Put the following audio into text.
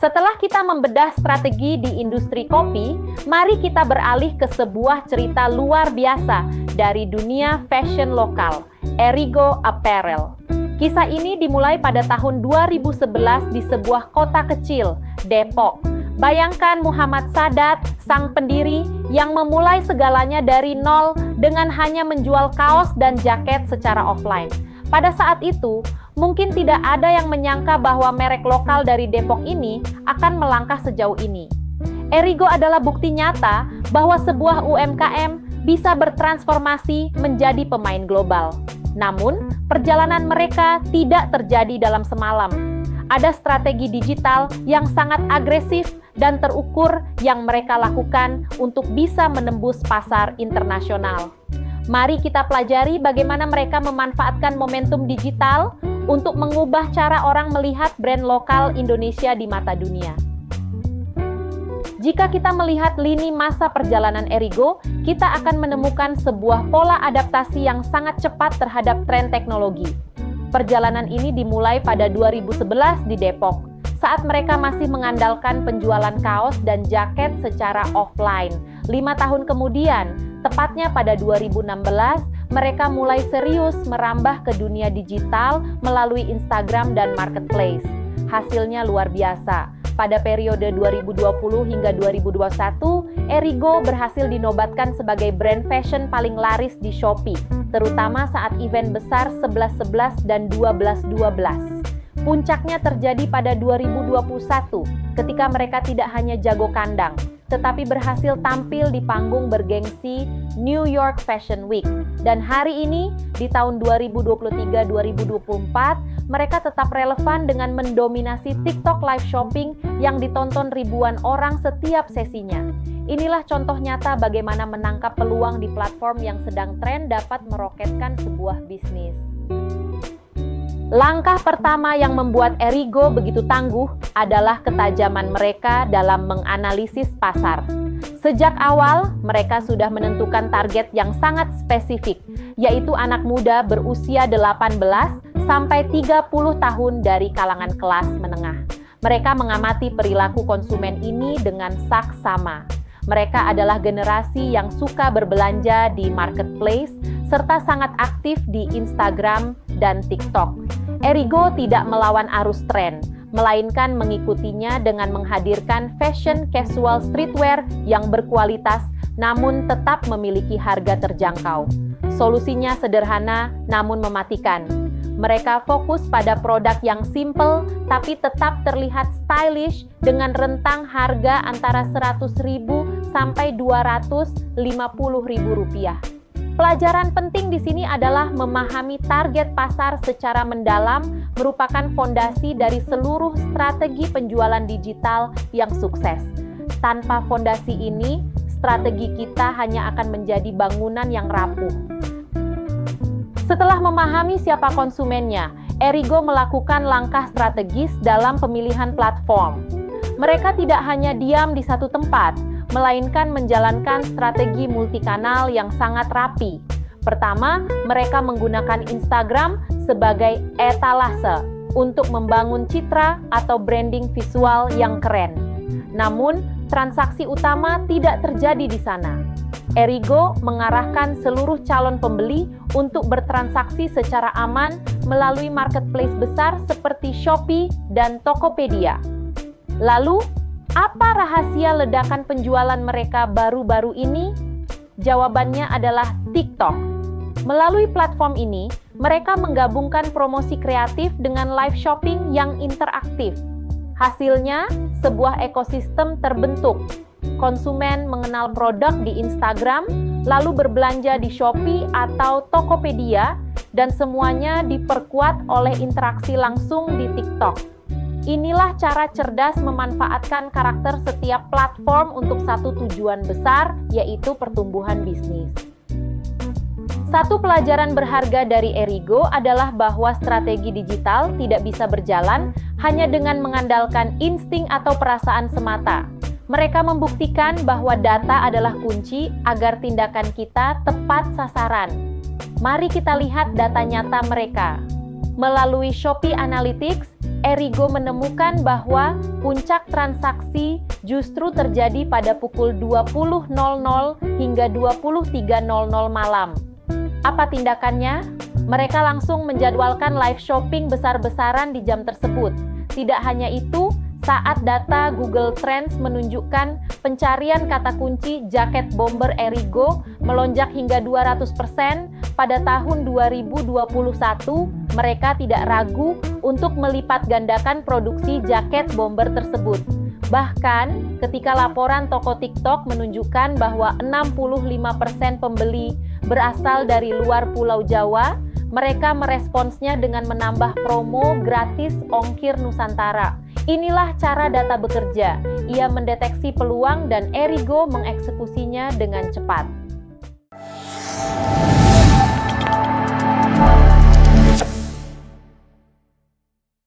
Setelah kita membedah strategi di industri kopi, mari kita beralih ke sebuah cerita luar biasa dari dunia fashion lokal, Erigo Apparel. Kisah ini dimulai pada tahun 2011 di sebuah kota kecil, Depok. Bayangkan Muhammad Sadat, sang pendiri yang memulai segalanya dari nol dengan hanya menjual kaos dan jaket secara offline. Pada saat itu, mungkin tidak ada yang menyangka bahwa merek lokal dari Depok ini akan melangkah sejauh ini. Erigo adalah bukti nyata bahwa sebuah UMKM bisa bertransformasi menjadi pemain global. Namun, perjalanan mereka tidak terjadi dalam semalam. Ada strategi digital yang sangat agresif dan terukur yang mereka lakukan untuk bisa menembus pasar internasional. Mari kita pelajari bagaimana mereka memanfaatkan momentum digital untuk mengubah cara orang melihat brand lokal Indonesia di mata dunia. Jika kita melihat lini masa perjalanan Erigo, kita akan menemukan sebuah pola adaptasi yang sangat cepat terhadap tren teknologi. Perjalanan ini dimulai pada 2011 di Depok, saat mereka masih mengandalkan penjualan kaos dan jaket secara offline. 5 tahun kemudian, tepatnya pada 2016, mereka mulai serius merambah ke dunia digital melalui Instagram dan Marketplace. Hasilnya luar biasa. Pada periode 2020 hingga 2021, Erigo berhasil dinobatkan sebagai brand fashion paling laris di Shopee, terutama saat event besar 11.11 dan 12.12. Puncaknya terjadi pada 2021, ketika mereka tidak hanya jago kandang, tetapi berhasil tampil di panggung bergengsi New York Fashion Week. Dan hari ini, di tahun 2023-2024, mereka tetap relevan dengan mendominasi TikTok live shopping yang ditonton ribuan orang setiap sesinya. Inilah contoh nyata bagaimana menangkap peluang di platform yang sedang tren dapat meroketkan sebuah bisnis. Langkah pertama yang membuat Erigo begitu tangguh adalah ketajaman mereka dalam menganalisis pasar. Sejak awal, mereka sudah menentukan target yang sangat spesifik, yaitu anak muda berusia 18 sampai 30 tahun dari kalangan kelas menengah. Mereka mengamati perilaku konsumen ini dengan saksama. Mereka adalah generasi yang suka berbelanja di marketplace serta sangat aktif di Instagram dan TikTok. Erigo tidak melawan arus tren, melainkan mengikutinya dengan menghadirkan fashion casual streetwear yang berkualitas namun tetap memiliki harga terjangkau. Solusinya sederhana namun mematikan. Mereka fokus pada produk yang simple tapi tetap terlihat stylish dengan rentang harga antara Rp100.000 sampai Rp250.000. Pelajaran penting di sini adalah memahami target pasar secara mendalam merupakan fondasi dari seluruh strategi penjualan digital yang sukses. Tanpa fondasi ini, strategi kita hanya akan menjadi bangunan yang rapuh. Setelah memahami siapa konsumennya, Erigo melakukan langkah strategis dalam pemilihan platform. Mereka tidak hanya diam di satu tempat, melainkan menjalankan strategi multikanal yang sangat rapi. Pertama, mereka menggunakan Instagram sebagai etalase untuk membangun citra atau branding visual yang keren. Namun, transaksi utama tidak terjadi di sana. Erigo mengarahkan seluruh calon pembeli untuk bertransaksi secara aman melalui marketplace besar seperti Shopee dan Tokopedia. Lalu, apa rahasia ledakan penjualan mereka baru-baru ini? Jawabannya adalah TikTok. Melalui platform ini, mereka menggabungkan promosi kreatif dengan live shopping yang interaktif. Hasilnya, sebuah ekosistem terbentuk. Konsumen mengenal produk di Instagram, lalu berbelanja di Shopee atau Tokopedia, dan semuanya diperkuat oleh interaksi langsung di TikTok. Inilah cara cerdas memanfaatkan karakter setiap platform untuk satu tujuan besar, yaitu pertumbuhan bisnis. Satu pelajaran berharga dari Erigo adalah bahwa strategi digital tidak bisa berjalan hanya dengan mengandalkan insting atau perasaan semata. Mereka membuktikan bahwa data adalah kunci agar tindakan kita tepat sasaran. Mari kita lihat data nyata mereka. Melalui Shopee Analytics, Erigo menemukan bahwa puncak transaksi justru terjadi pada pukul 20.00 hingga 23.00 malam. Apa tindakannya? Mereka langsung menjadwalkan live shopping besar-besaran di jam tersebut. Tidak hanya itu, saat data Google Trends menunjukkan pencarian kata kunci jaket bomber Erigo melonjak hingga 200% pada tahun 2021, mereka tidak ragu untuk melipat gandakan produksi jaket bomber tersebut. Bahkan, ketika laporan toko TikTok menunjukkan bahwa 65% pembeli berasal dari luar Pulau Jawa, mereka meresponsnya dengan menambah promo gratis ongkir Nusantara. Inilah cara data bekerja. Ia mendeteksi peluang dan Erigo mengeksekusinya dengan cepat.